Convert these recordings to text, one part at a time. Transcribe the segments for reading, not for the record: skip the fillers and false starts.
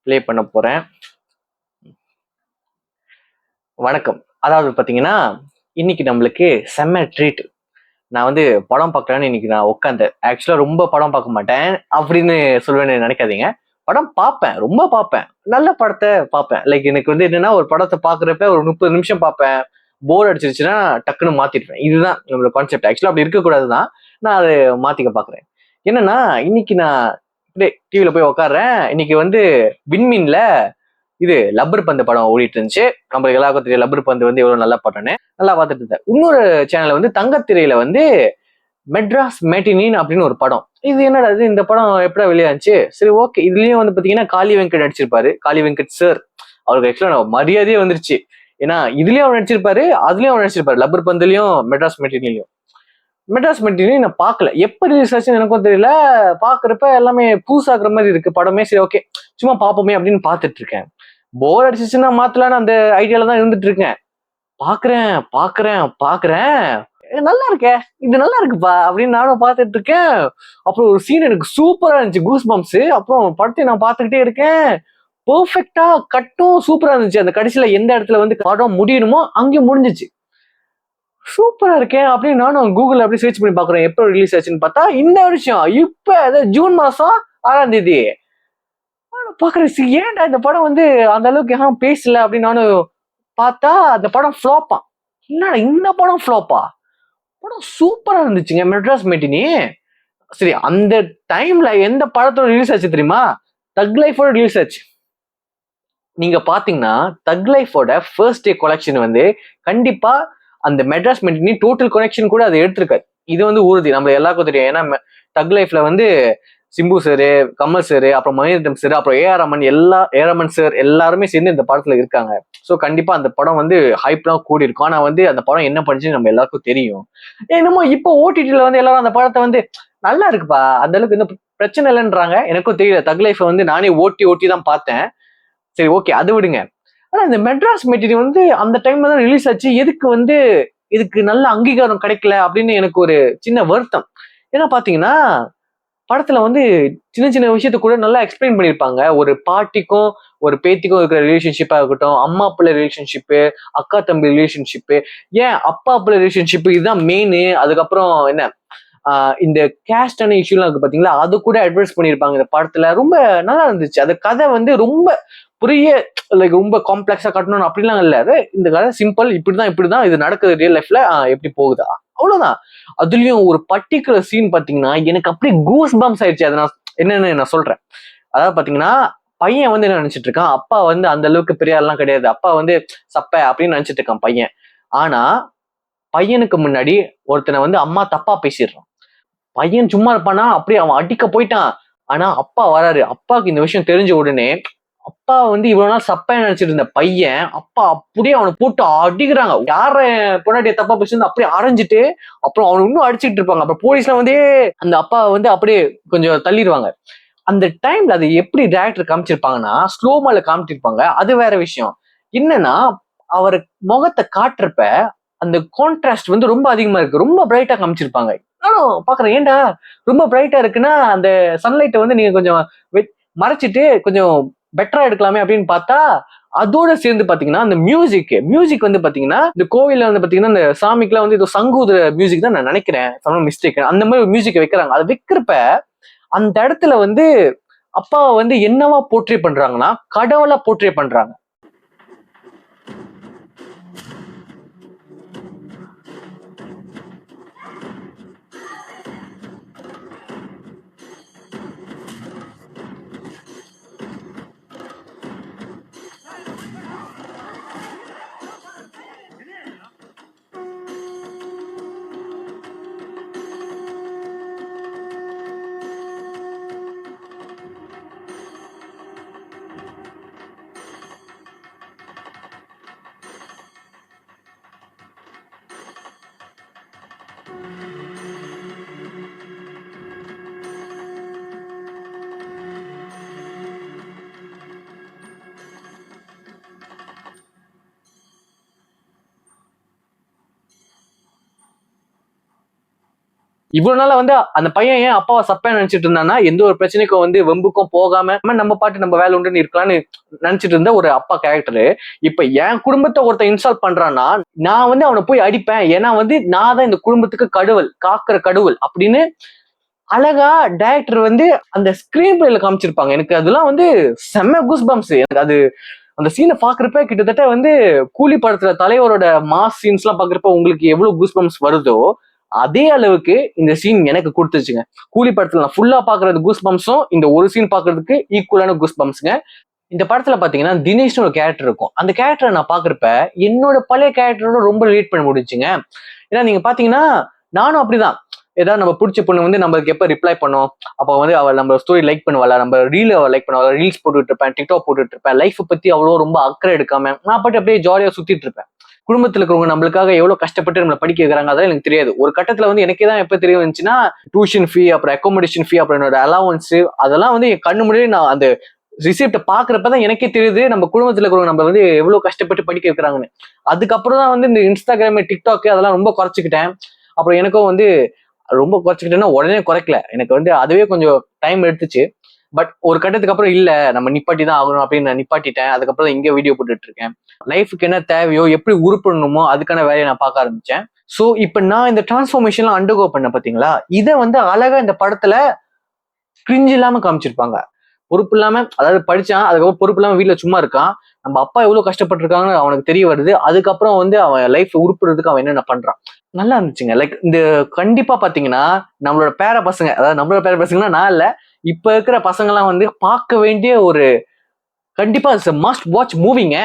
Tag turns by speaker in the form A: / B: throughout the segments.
A: Play பண்ண போறேன். வணக்கம். அதாவது பாத்தீங்கன்னா, இன்னைக்கு நம்மளுக்கு செம்ம ட்ரீட். நான் வந்து படம் பார்க்கலான்னு இன்னைக்கு நான் உட்காந்தேன். ஆக்சுவலா ரொம்ப படம் பார்க்க மாட்டேன் அப்படின்னு சொல்லுவேன்னு நினைக்காதீங்க. படம் பார்ப்பேன், ரொம்ப பார்ப்பேன். நல்ல படத்த பார்ப்பேன். லைக் எனக்கு வந்து என்னன்னா, ஒரு படத்த பார்க்குறப்ப ஒரு 30 நிமிஷம் பார்ப்பேன். போர் அடிச்சிருச்சுன்னா டக்குன்னு மாத்திடுவேன். இதுதான் நம்மளோட கான்செப்ட். ஆக்சுவலா அப்படி இருக்கக்கூடாது தான். நான் அத மாத்திக்க பார்க்குறேன். என்னன்னா, இன்னைக்கு நான் அப்படியே டிவில போய் உட்கார்றேன். இன்னைக்கு வந்து விண்மீன்ல இது லப்பர் பந்து படம் ஓடிட்டு இருந்துச்சு. நம்மளுக்கு எல்லாருக்கும் தெரியும் லப்பர் பந்து வந்து எவ்வளவு நல்ல படம்னு. நல்லா பார்த்துட்டு இருந்தேன். இன்னொரு சேனல்ல வந்து தங்கத்திரையில வந்து மெட்ராஸ் மேட்டினின் அப்படின்னு ஒரு படம். இது என்னடா இது, இந்த படம் எப்படா வெளியாச்சு? சரி, ஓகே. இதுலயும் வந்து பாத்தீங்கன்னா காளி வெங்கட் நடிச்சிருப்பாரு. காளி வெங்கட் சார். அவருக்கு ஆக்சுவலா மரியாதையே வந்துருச்சு. ஏன்னா இதுலயும் அவர் நடிச்சிருப்பாரு, அதுலயும் அவர் நடிச்சிருப்பாரு. லப்பர் பந்துலயும் மெட்ராஸ் மெட்டினிலையும். மெட்ராஸ் மெட்டினியும் நான் பார்க்கல. எப்ப ரிலீஸ் ஆச்சுன்னு எனக்கும் தெரியல. பாக்குறப்ப எல்லாமே பூசாக்குற மாதிரி இருக்கு படமே. சரி, ஓகே, சும்மா பாப்போமே அப்படின்னு பாத்துட்டு இருக்கேன். போர் அடிச்சிச்சுன்னா மாத்தலான்னு அந்த ஐடியால தான் இருந்துட்டு இருக்கேன். பாக்குறேன் பாக்குறேன் பாக்குறேன், நல்லா இருக்கே, இது நல்லா இருக்குப்பா அப்படின்னு நானும் பார்த்துட்டு இருக்கேன். அப்புறம் ஒரு சீன் எனக்கு சூப்பரா இருந்துச்சு, கூஸ் பம்ப்ஸ். அப்புறம் படத்தை நான் பார்த்துக்கிட்டே இருக்கேன். பெர்ஃபெக்டா கட்டும் சூப்பரா இருந்துச்சு. அந்த கடைசியில எந்த இடத்துல வந்து படம் முடியணுமோ அங்கேயும் முடிஞ்சிச்சு. சூப்பரா இருக்கேன் அப்படின்னு நானும் கூகுள் அப்படி சர்ச் பண்ணி பாக்குறேன் எப்போ ரிலீஸ் ஆச்சுன்னு பார்த்தா இந்த வருஷம் இப்ப அதாவது ஜூன் மாசம் 6ஆம் தேதி. பாக்குறேன், ஏன்டா இந்த படம் வந்து அந்த அளவுக்கு யாரும் பேசல அப்படின்னு நானும் பார்த்தா அந்த படம் ஃப்ளாப்பா. என்னடா இந்த படம் ஃப்ளாப்பா? படம் சூப்பரா இருந்துச்சுங்க, மெட்ராஸ் மெட்டினி. சரி, அந்த டைம்ல எந்த படத்தோட ரிலீஸ் ஆச்சு தெரியுமா? தக் லைஃபோட ரிலீஸ் ஆச்சு. நீங்க பாத்தீங்கன்னா தக் லைஃபோட ஃபர்ஸ்ட் டே கலெக்ஷன் வந்து கண்டிப்பா அந்த மெட்ராஸ் மெட்டினி டோட்டல் கலெக்ஷன் கூட அதை எடுத்திருக்காரு. இது வந்து உறுதி, நம்ம எல்லாருக்கும் தெரியும். ஏன்னா தக் லைஃப்ல வந்து சிம்பு சார், கமல் சார், அப்புறம் மணிரத்னம் சார், அப்புறம் ஏஆர் ரமன் சார் எல்லாருமே சேர்ந்து இந்த படத்துல இருக்காங்க. ஸோ கண்டிப்பா அந்த படம் வந்து ஹைப்லாம் கூடி இருக்கும். ஆனா வந்து அந்த படம் என்ன பண்ணுச்சுன்னு நம்ம எல்லாருக்கும் தெரியும். என்னமோ இப்போ ஓடிடில வந்து எல்லாரும் அந்த படத்தை வந்து நல்லா இருக்குப்பா, அந்த அளவுக்கு எந்த பிரச்சனை இல்லைன்றாங்க. எனக்கும் தெரியல. தக் லைஃப் வந்து நானே ஓட்டி ஓட்டி தான் பார்த்தேன். சரி, ஓகே, அது விடுங்க. ஆனா இந்த மெட்ராஸ் மெட்டீரியல் வந்து அந்த டைம்ல தான் ரிலீஸ் ஆச்சு. எதுக்கு வந்து இதுக்கு நல்ல அங்கீகாரம் கிடைக்கல அப்படின்னு எனக்கு ஒரு சின்ன வருத்தம். ஏன்னா பாத்தீங்கன்னா படத்துல வந்து சின்ன சின்ன விஷயத்த கூட நல்லா எக்ஸ்பிளைன் பண்ணியிருப்பாங்க. ஒரு பாட்டிக்கும் ஒரு பேத்திக்கும் இருக்கிற ரிலேஷன்ஷிப்பா இருக்கட்டும், அம்மா பிள்ளை ரிலேஷன்ஷிப்பு, அக்கா தம்பி ரிலேஷன்ஷிப்பு, ஏன் அப்பா பிள்ளை ரிலேஷன்ஷிப்பு, இதுதான் மெயின். அதுக்கப்புறம் என்ன, இந்த கேஸ்டான இஷ்யூலாம் இருக்கு பாத்தீங்களா, அது கூட அட்வைஸ் பண்ணியிருப்பாங்க இந்த படத்துல. ரொம்ப நல்லா இருந்துச்சு. அந்த கதை வந்து ரொம்ப புரிய, லைக் ரொம்ப காம்ப்ளெக்ஸா கட்டணும் அப்படிலாம் இல்ல. அது இந்த கதை சிம்பிள், இப்படிதான் இது நடக்குது ரியல் லைஃப்ல, எப்படி போகுதா, அவ்வளவுதான். அதுலயும் ஒரு பர்டிகுலர் சீன் பாத்தீங்கன்னா எனக்கு அப்படியே கூஸ் பம்ப்ஸ் ஆயிடுச்சு. அதை நான் என்னன்னு நான் சொல்றேன். அதாவது பாத்தீங்கன்னா பையன் வந்து என்ன நினைச்சிட்டு இருக்கான், அப்பா வந்து அந்த அளவுக்கு பெரிய ஆள்லாம் கிடையாது, அப்பா வந்து சப்ப அப்படின்னு நினைச்சிட்டு இருக்கான் பையன். ஆனா பையனுக்கு முன்னாடி ஒருத்தனை வந்து அம்மா தப்பா பேசிடுறான். பையன் சும்மா இருப்பானா, அப்படியே அவன் அடிக்க போயிட்டான். ஆனா அப்பா வராரு. அப்பாவுக்கு இந்த விஷயம் தெரிஞ்ச உடனே, அப்பா வந்து இவ்வளவு நாள் சப்பா நினைச்சிட்டு இருந்த பையன், அப்பா அப்படியே அவனை போட்டு அடிக்கிறாங்க. யார பொண்டாட்டிய தப்பா பேசுறது அப்படியே அரைஞ்சிட்டு, அப்புறம் அவனை இன்னும் அடிச்சுட்டு இருப்பாங்க. அப்புறம் போலீஸ்லாம் வந்து அந்த அப்பா வந்து அப்படியே கொஞ்சம் தள்ளிடுவாங்க. அந்த டைம்ல அது எப்படி டைரக்டர் காமிச்சிருப்பாங்கன்னா, ஸ்லோமால காமிச்சிருப்பாங்க. அது வேற விஷயம். என்னன்னா, அவர் முகத்தை காட்டுறப்ப அந்த கான்ட்ராஸ்ட் வந்து ரொம்ப அதிகமா இருக்கு. ரொம்ப பிரைட்டா காமிச்சிருப்பாங்க. நானும் பாக்குறேன், ஏன்டா ரொம்ப பிரைட்டா இருக்குன்னா அந்த சன்லைட்டை வந்து நீங்க கொஞ்சம் மறைச்சிட்டு கொஞ்சம் பெட்டரா எடுக்கலாமே அப்படின்னு பார்த்தா, அதோட சேர்ந்து பாத்தீங்கன்னா அந்த மியூசிக் வந்து பாத்தீங்கன்னா இந்த கோவில்ல வந்து பாத்தீங்கன்னா இந்த சாமிக்குலாம் வந்து சங்கூதுற மியூசிக் தான் நான் நினைக்கிறேன், மிஸ்டேக். அந்த மாதிரி மியூசிக் வைக்கிறாங்க. அதை வைக்கிறப்ப அந்த இடத்துல வந்து அப்பாவை வந்து என்னவா போர்ட்ரே பண்றாங்கன்னா கடவுளா போர்ட்ரே பண்றாங்க. இவ்வளவு நாள வந்து அந்த பையன் ஏன் அப்பாவை சப்பையா நினைச்சிட்டு இருந்தானா, எந்த ஒரு பிரச்சனைக்கும் வந்து வெம்புக்கும் போகாம நம்ம பாட்டு நம்ம வேலை உண்டுன்னு இருக்கலாம்னு நினைச்சிட்டு இருந்த ஒரு அப்பா கேரக்டரு இப்ப என் குடும்பத்தை ஒருத்தன் இன்ஸ்டால் பண்றான்னா நான் வந்து அவனை போய் அடிப்பேன், ஏன்னா வந்து நான் தான் இந்த குடும்பத்துக்கு கடவுள், காக்கிற கடவுள் அப்படின்னு அழகா டைரக்டர் வந்து அந்த ஸ்கிரீன் பிளேல காமிச்சிருப்பாங்க. எனக்கு அதெல்லாம் வந்து செம்ம கூஸ் பம்ப்ஸ். அது அந்த சீனை பாக்குறப்ப கிட்டத்தட்ட வந்து கூலி படத்துல தலைவரோட மாஸ் சீன்ஸ் எல்லாம் பாக்குறப்ப உங்களுக்கு எவ்வளவு கூஸ் பம்ப்ஸ் வருதோ அதே அளவுக்கு இந்த சீன் எனக்கு கொடுத்துச்சுங்க. கூலி படத்துல நான் ஃபுல்லா பாக்குறது கூஸ் பம்ப்ஸும் இந்த ஒரு சீன் பாக்குறதுக்கு ஈக்குவலான கூஸ் பம்ப்ஸ்ங்க. இந்த படத்துல பாத்தீங்கன்னா தினேஷ்னு ஒரு கேரக்டர் இருக்கும். அந்த கேரக்டரை நான் பாக்குறப்ப என்னோட பழைய கேரக்டரோட ரொம்ப ரிலேட் பண்ண முடிஞ்சுங்க. ஏன்னா நீங்க பாத்தீங்கன்னா நானும் அப்படிதான். ஏதாவது நம்ம பிடிச்ச பொண்ணு வந்து நம்மளுக்கு எப்ப ரிப்ளை பண்ணோம், அப்போ வந்து அவள் நம்ம ஸ்டோரி லைக் பண்ணுவாளா, நம்ம ரீல் அவள் லைக் பண்ணுவாள், ரீல்ஸ் போட்டுட்டு இருப்பேன், டிக்டாக் போட்டுட்டு இருப்பேன், லைஃப் பத்தி அவ்வளோ ரொம்ப அக்கறை எடுக்காம நான் பாட்டு அப்படியே ஜாலியா சுத்திட்டு இருப்பேன். குடும்பத்துல இருக்கிறவங்க நம்மளுக்காக எவ்வளவு கஷ்டப்பட்டு நம்மளை படிக்க வைக்கிறாங்க அதெல்லாம் எனக்கு தெரியாது. ஒரு கட்டத்துல வந்து எனக்கே தான் எப்ப தெரிய வந்துச்சுன்னா டியூஷன் ஃபீ, அப்புறம் அக்காமடேஷன் ஃபீ, அப்புறம் என்னோட அலவன்ஸ், அதெல்லாம் வந்து என் கண்ணு முன்னாடி நான் அந்த ரிசிப்ட பாக்குறப்பதான் எனக்கே தெரியுது நம்ம குடும்பத்துல இருக்கிறவங்க நம்ம வந்து எவ்வளவு கஷ்டப்பட்டு படிக்க வைக்கிறாங்கன்னு. அதுக்கப்புறம் தான் வந்து இந்த இன்ஸ்டாகிராம், டிக்டாக் அதெல்லாம் ரொம்ப குறைச்சிக்கிட்டேன். அப்புறம் எனக்கும் வந்து ரொம்ப குறைச்சிக்கிட்டேன்னா உடனே குறைக்கல, எனக்கு வந்து அதுவே கொஞ்சம் டைம் எடுத்துச்சு. பட் ஒரு கட்டத்துக்கு அப்புறம் இல்ல நம்ம நிப்பாட்டி தான் ஆகணும் அப்படின்னு நான் நிப்பாட்டிட்டேன். அதுக்கப்புறம் இங்க வீடியோ போட்டுட்டு இருக்கேன். லைஃபுக்கு என்ன தேவையோ எப்படி உருப்படணுமோ அதுக்கான வேலையை நான் பார்க்க ஆரம்பிச்சேன். சோ இப்ப நான் இந்த டிரான்ஸ்ஃபார்மேஷன் அண்டர்கோ பண்ண பாத்தீங்களா, இதை வந்து அழகா இந்த படத்துல கிரிஞ்சு இல்லாம காமிச்சிருப்பாங்க. பொறுப்பு இல்லாம, அதாவது படிச்சான் அதுக்கப்புறம் பொறுப்பு இல்லாம வீட்டுல சும்மா இருக்கான், நம்ம அப்பா எவ்வளவு கஷ்டப்பட்டு இருக்காங்கன்னு அவனுக்கு தெரிய வருது. அதுக்கப்புறம் வந்து அவன் லைஃப் உருப்புறதுக்கு அவன் என்னென்ன பண்றான் நல்லா இருந்துச்சுங்க. லைக் இந்த கண்டிப்பா பாத்தீங்கன்னா நம்மளோட பேர பசங்க, அதாவது நம்மளோட பேர பசங்கன்னா நான் இல்ல, இப்ப இருக்கிற பசங்க எல்லாம் வந்து பார்க்க வேண்டிய ஒரு கண்டிப்பா மஸ்ட் வாட்ச் மூவிங்க.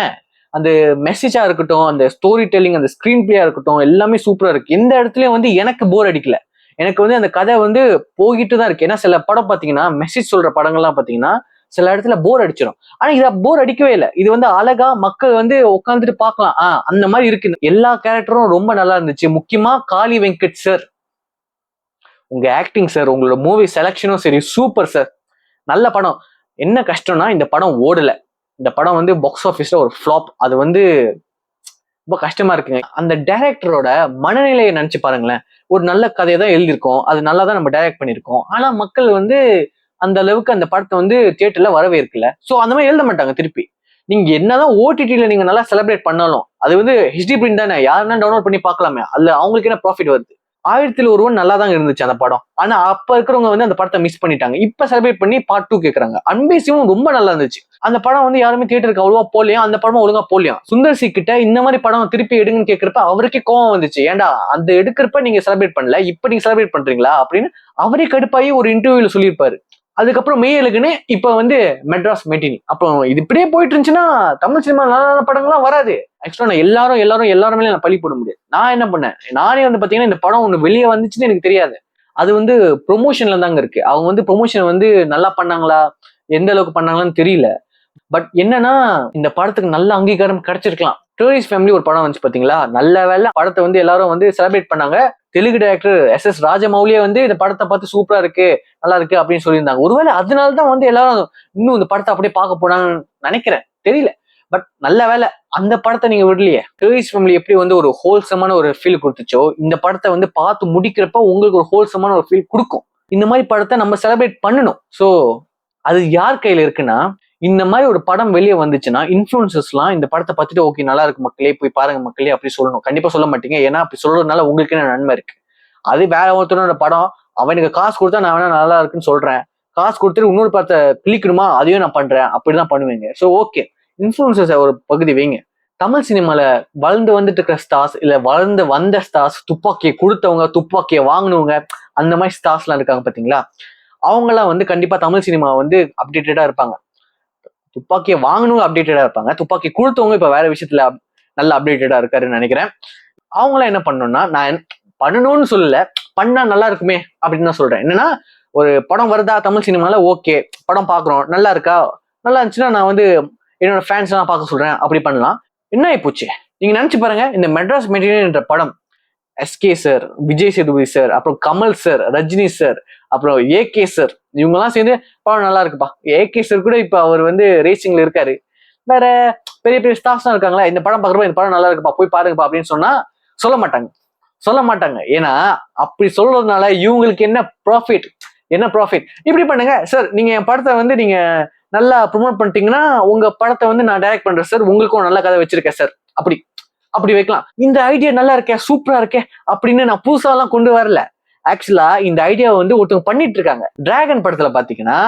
A: அந்த மெசேஜா இருக்கட்டும், அந்த ஸ்டோரி டெல்லிங், அந்த ஸ்கிரீன் பிளேயா இருக்கட்டும், எல்லாமே சூப்பரா இருக்கு. எந்த இடத்துலயும் வந்து எனக்கு போர் அடிக்கல. எனக்கு வந்து அந்த கதை வந்து போகிட்டு தான் இருக்கு. ஏன்னா சில படம் பாத்தீங்கன்னா மெசேஜ் சொல்ற படங்கள்லாம் பாத்தீங்கன்னா சில இடத்துல போர் அடிச்சிடும். ஆனா இத போர் அடிக்கவே இல்லை. இது வந்து அழகா மக்கள் வந்து உட்காந்துட்டு பார்க்கலாம். அந்த மாதிரி இருக்கு. எல்லா கேரக்டரும் ரொம்ப நல்லா இருந்துச்சு. முக்கியமா காளி வெங்கட் சார், உங்க ஆக்டிங் சார், உங்களோட மூவி செலக்ஷனும் சரி சூப்பர் சார். நல்ல படம். என்ன கஷ்டம்னா இந்த படம் ஓடல. இந்த படம் வந்து பாக்ஸ் ஆஃபீஸ்ல ஒரு ஃபிளாப். அது வந்து ரொம்ப கஷ்டமா இருக்குங்க. அந்த டைரக்டரோட மனநிலையை நினைச்சு பாருங்களேன். ஒரு நல்ல கதையை தான் எழுதியிருக்கோம், அது நல்லா தான் நம்ம டைரக்ட் பண்ணியிருக்கோம். ஆனா மக்கள் வந்து அந்த அளவுக்கு அந்த படத்தை வந்து தியேட்டர்ல வரவேற்கல. சோ அந்த மாதிரி எழுத மாட்டாங்க திருப்பி. நீங்க என்னதான் ஓடிடில நீங்க நல்லா செலிப்ரேட் பண்ணாலும் அது வந்து ஹெச்டி பிரிண்ட் தானே, யாருன்னா டவுன்லோட் பண்ணி பார்க்கலாமே, அதுல அவங்களுக்கு என்ன ப்ராஃபிட் வருது. 1001 நல்லா தான் இருந்துச்சு அந்த படம். ஆனா அப்ப இருக்கிறவங்க வந்து அந்த படத்தை மிஸ் பண்ணிட்டாங்க. இப்ப செலிப்ரேட் பண்ணி பார்ட் 2 கேக்குறாங்க. அன்பேசியும் ரொம்ப நல்லா இருந்துச்சு. அந்த படம் வந்து யாருமே தியேட்டருக்கு அவ்வளவா போலியா, அந்த படமும் ஒழுங்கா போலியா. சுந்தர் சி கிட்ட இந்த மாதிரி படம் திருப்பி எடுங்கன்னு கேட்கிறப்ப அவருக்கே கோவம் வந்துச்சு. ஏன்டா அந்த எடுக்கிறப்ப நீங்க செலிப்ரேட் பண்ணல, இப்ப நீங்க செலிப்ரேட் பண்றீங்களா அப்படின்னு அவரே கடுப்பாயி ஒரு இன்டர்வியூல சொல்லியிருப்பாரு. அதுக்கப்புறம் மெய்யலுக்குன்னு இப்ப வந்து மெட்ராஸ் மெட்டினி. அப்புறம் இது இப்படியே போயிட்டு இருந்துச்சுன்னா தமிழ் சினிமா நல்ல நல்ல படங்கள்லாம் வராது. ஆக்சுவலா நான் எல்லாருமே நான் பழி போட முடியாது. நான் என்ன பண்ணேன், நானே வந்து பாத்தீங்கன்னா இந்த படம் ஒண்ணு வெளியே வந்துச்சுன்னு எனக்கு தெரியாது. அது வந்து ப்ரொமோஷன்ல தாங்க இருக்கு. அவங்க வந்து ப்ரொமோஷன் வந்து நல்லா பண்ணாங்களா, எந்த அளவுக்கு பண்ணாங்களான்னு தெரியல. பட் என்னன்னா இந்த படத்துக்கு நல்ல அங்கீகாரம் கிடைச்சிருக்கலாம். டூரிஸ்ட் ஃபேமிலி ஒரு படம் வந்துச்சு பாத்தீங்களா, நல்ல வேலை படத்தை வந்து எல்லாரும் வந்து செலிப்ரேட் பண்ணாங்க. தெலுங்கு டைரக்டர் எஸ் ராஜமௌலியே வந்து இந்த படத்தை பார்த்து சூப்பரா இருக்கு, நல்லா இருக்கு அப்படின்னு சொல்லியிருந்தாங்க. ஒருவேளை அதனாலதான் வந்து எல்லாரும் இன்னும் இந்த படத்தை அப்படியே பார்க்க போனாங்கன்னு நினைக்கிறேன், தெரியல. பட் நல்ல வேலை அந்த படத்தை நீங்க விடலையே. டூரிஸ்ட் ஃபேமிலி எப்படி வந்து ஒரு ஹோல்சமான ஒரு ஃபீல் கொடுத்துச்சோ, இந்த படத்தை வந்து பார்த்து முடிக்கிறப்ப உங்களுக்கு ஒரு ஹோல்சமான ஒரு ஃபீல் கொடுக்கும். இந்த மாதிரி படத்தை நம்ம செலிப்ரேட் பண்ணணும். சோ அது யார் கையில இருக்குன்னா, இந்த மாதிரி ஒரு படம் வெளியே வந்துச்சுன்னா இன்ஃபுளுசர்ஸ்லாம் இந்த படத்தை பார்த்துட்டு ஓகே நல்லா இருக்கு மக்களே, போய் பாருங்க மக்களே அப்படி சொல்லணும். கண்டிப்பா சொல்ல மாட்டீங்க, ஏன்னா அப்படி சொல்றதுனால உங்களுக்கு என்ன நன்மை இருக்கு. அது வேற ஒருத்தரோட படம், அவனுக்கு காசு கொடுத்தா நான் வேணா நல்லா இருக்குன்னு சொல்றேன், காசு கொடுத்துட்டு இன்னொரு படத்தை கிளிக்கணுமா அதையும் நான் பண்றேன் அப்படிதான் பண்ணுவீங்க. ஸோ ஓகே, இன்ஃபுளுசர்ஸ் ஒரு பகுதி வைங்க. தமிழ் சினிமால வளர்ந்து வந்துட்டு இருக்கிற ஸ்டார்ஸ், இல்ல வளர்ந்து வந்த ஸ்டார்ஸ், துப்பாக்கியை கொடுத்தவங்க, துப்பாக்கியை வாங்கினவங்க, அந்த மாதிரி ஸ்டார்ஸ் எல்லாம் இருக்காங்க பாத்தீங்களா, அவங்க எல்லாம் வந்து கண்டிப்பா தமிழ் சினிமா வந்து அப்டேட்டடா இருப்பாங்க. துப்பாக்கியை வாங்கணும் அப்டேட்டடா இருப்பாங்க, துப்பாக்கி கொடுத்தவங்க இப்ப வேற விஷயத்துல நல்ல அப்டேட்டடா இருக்காருன்னு நினைக்கிறேன். அவங்களாம் என்ன பண்ணணும்னா, நான் பண்ணணும்னு சொல்லல, பண்ணா நல்லா இருக்குமே அப்படின்னு தான் சொல்றேன். என்னன்னா ஒரு படம் வருதா தமிழ் சினிமால, ஓகே படம் பாக்குறோம், நல்லா இருக்கா, நல்லா இருந்துச்சுன்னா நான் வந்து என்னோட ஃபேன்ஸ் எல்லாம் பார்க்க சொல்றேன், அப்படி பண்ணலாம். என்ன ஆயிப்போச்சு நீங்க நினைச்சு பாருங்க. இந்த மெட்ராஸ் மெட்டீரியல் என்ற படம் SK sir, Vijay Sethupathi sir, அப்புறம் கமல் சார், ரஜினி சார், அப்புறம் ஏகே சார், இவங்க எல்லாம் சேர்ந்து படம் நல்லா இருக்குப்பா. ஏகே சார் கூட இப்ப அவர் வந்து ரேசிங்ல இருக்காரு. வேற பெரிய பெரிய ஸ்டார்ஸ் இருக்காங்களா, இந்த படம் பாக்குறப்ப இந்த படம் நல்லா இருக்குப்பா போய் பாருங்கப்பா அப்படின்னு சொன்னா சொல்ல மாட்டாங்க. சொல்ல மாட்டாங்க. ஏன்னா அப்படி சொல்றதுனால இவங்களுக்கு என்ன ப்ராஃபிட் இப்படி பண்ணுங்க சார், நீங்க என் படத்தை வந்து நீங்க நல்லா ப்ரொமோட் பண்ணிட்டீங்கன்னா உங்க படத்தை வந்து நான் டைரக்ட் பண்றேன் சார், உங்களுக்கும் நல்ல கதை வச்சிருக்கேன் சார், அப்படி அப்படி வைக்கலாம். இந்த ஐடியா நல்லா இருக்கே, சூப்பரா இருக்கே அப்படின்னு நான் புதுசா எல்லாம் கொண்டு வரல. ஆக்சுவலா இந்த ஐடியாவை வந்து ஒருத்தவங்க பண்ணிட்டு இருக்காங்க. டிராகன் படத்துல பாத்தீங்கன்னா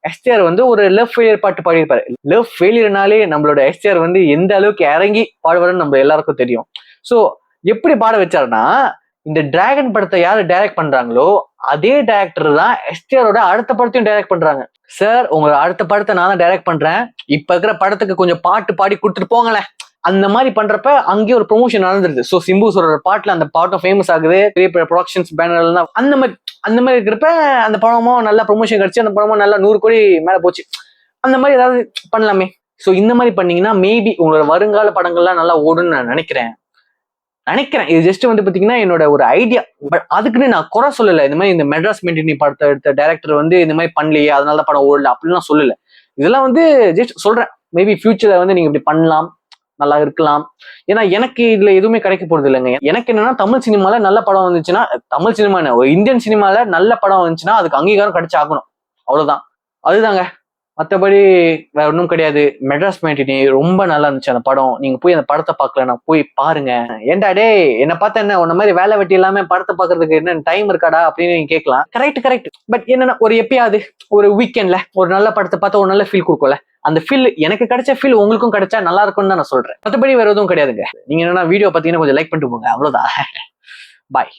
A: எஸ்டிஆர் வந்து ஒரு லவ் ஃபெயிலியர் பாட்டு பாடியிருப்பாரு. லவ் ஃபெயிலியர்னாலே நம்மளோட எஸ்டிஆர் வந்து எந்த அளவுக்கு இறங்கி பாடுவாருன்னு நம்ம எல்லாருக்கும் தெரியும். சோ எப்படி பாட வச்சாருன்னா, இந்த டிராகன் படத்தை யாரு டைரக்ட் பண்றாங்களோ அதே டைரக்டர் தான் எஸ்டிஆரோட அடுத்த படத்தையும் டைரக்ட் பண்றாங்க. சார் உங்களோட அடுத்த படத்தை நான் தான் டைரக்ட் பண்றேன், இப்ப இருக்கிற படத்துக்கு கொஞ்சம் பாட்டு பாடி கொடுத்துட்டு போங்களேன். அந்த மாதிரி பண்றப்ப அங்கேயே ஒரு ப்ரொமோஷன் நடந்துருது. ஸோ சிம்பு சொல்ற பாட்டுல அந்த பாட்டும் ஃபேமஸ் ஆகுது, பெரிய பெரிய ப்ரொடக்ஷன்ஸ் பேனர்லாம் அந்த மாதிரி இருக்கிறப்ப அந்த படமும் நல்லா ப்ரொமோஷன் கிடைச்சு அந்த படமும் நல்லா 100 கோடி மேல போச்சு. அந்த மாதிரி ஏதாவது பண்ணலாமே. ஸோ இந்த மாதிரி பண்ணீங்கன்னா மேபி உங்களோட வருங்கால படங்கள்லாம் நல்லா ஓடுன்னு நான் நினைக்கிறேன். இது ஜஸ்ட் வந்து பாத்தீங்கன்னா என்னோட ஒரு ஐடியா. பட் அதுக்குன்னு நான் குறை சொல்லல. இந்த மாதிரி இந்த மெட்ராஸ் மென்டினி படத்தை எடுத்த டைரக்டர் வந்து இந்த மாதிரி பண்ணலையே அதனால படம் ஓடல அப்படின்லாம் சொல்லல. இதெல்லாம் வந்து ஜஸ்ட் சொல்றேன். மேபி ஃபியூச்சர்ல வந்து நீங்க இப்படி பண்ணலாம், நல்லா இருக்கலாம். ஏன்னா எனக்கு இதுல எதுவுமே கிடைக்க போறது இல்லைங்க. எனக்கு என்னன்னா தமிழ் சினிமால நல்ல படம் வந்துச்சுன்னா, தமிழ் சினிமா என்ன ஒரு இந்தியன் சினிமால நல்ல படம் வந்துச்சுன்னா அதுக்கு அங்கீகாரம் கிடைச்சாகணும், அவ்வளவுதான். அதுதாங்க, மற்றபடி வேற ஒன்றும் கிடையாது. மெட்ராஸ் மேட்டினி ரொம்ப நல்லா இருந்துச்சு அந்த படம். நீங்க போய் அந்த படத்தை பார்க்கலன்னா போய் பாருங்க. ஏன்டா டே என்ன பார்த்தா என்ன உன்ன மாதிரி வேலை வெட்டி இல்லாம படத்தை பார்க்கறதுக்கு என்ன டைம் இருக்காடா அப்படின்னு நீங்க கேட்கலாம். கரெக்ட். பட் என்னன்னா ஒரு எப்பயாவது ஒரு வீக்கெண்ட்ல ஒரு நல்ல படத்தை பார்த்தா ஒரு நல்ல ஃபீல் கொடுக்கும்ல. அந்த ஃபீல் எனக்கு கிடைச்ச ஃபீல் உங்களுக்கும் கிடைச்சா நல்லா இருக்கும்னு தான் நான் சொல்றேன். மற்றபடி வேற எதுவும் கிடையாதுங்க. நீங்க என்னன்னா வீடியோ பார்த்தீங்கன்னா கொஞ்சம் லைக் பண்ணிட்டு போங்க, அவ்வளவுதான். பாய்.